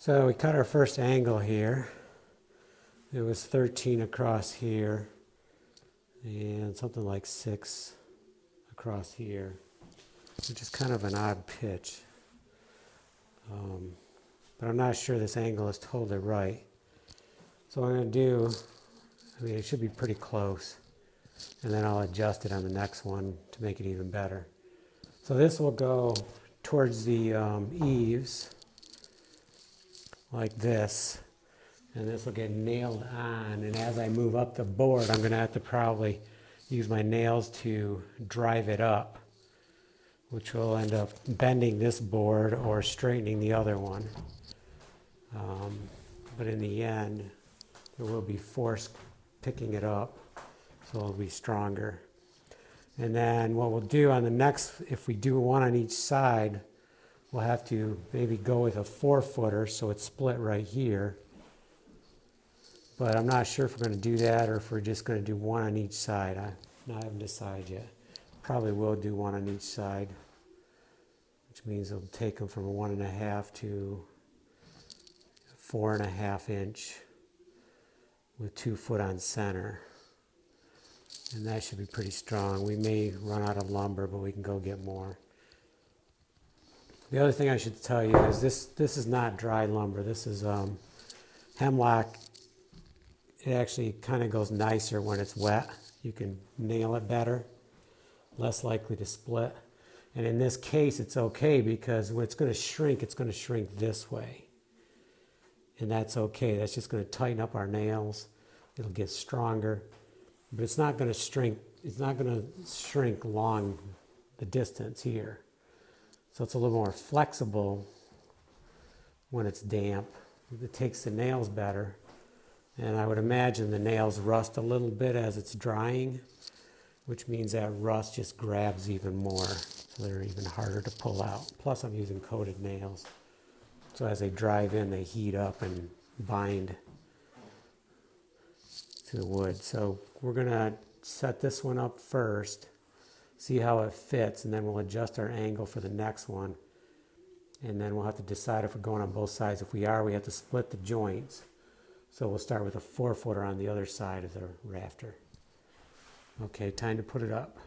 So we cut our first angle here. It was 13 across here and something like 6 across here, which is kind of an odd pitch. But I'm not sure this angle is totally right. So what I'm going to do, it should be pretty close, and then I'll adjust it on the next one to make it even better. So this will go towards the eaves like this, and this will get nailed on, and as I move up the board I'm going to have to probably use my nails to drive it up, which will end up bending this board or straightening the other one. But in the end there will be force picking it up, so it'll be stronger. And then what we'll do on the next, if we do one on each side, we'll have to maybe go with a 4-footer so it's split right here. But I'm not sure if we're going to do that or if we're just going to do one on each side. I haven't decided yet. Probably will do one on each side, which means it'll take them from a 1.5 to 4.5 inch with 2 foot on center. And that should be pretty strong. We may run out of lumber, but we can go get more. The other thing I should tell you is this is not dry lumber. This is hemlock. It actually kind of goes nicer when it's wet. You can nail it better, less likely to split. And in this case, it's okay because when it's going to shrink this way. And that's okay. That's just going to tighten up our nails. It'll get stronger. But it's not going to shrink. It's not going to shrink along the distance here. So it's a little more flexible when it's damp. It takes the nails better. And I would imagine the nails rust a little bit as it's drying, which means that rust just grabs even more. So they're even harder to pull out. Plus I'm using coated nails. So as they drive in, they heat up and bind to the wood. So we're going to set this one up first, see how it fits, and then we'll adjust our angle for the next one. And then we'll have to decide if we're going on both sides. If we are, we have to split the joints. So we'll start with a 4-footer on the other side of the rafter. Okay, time to put it up.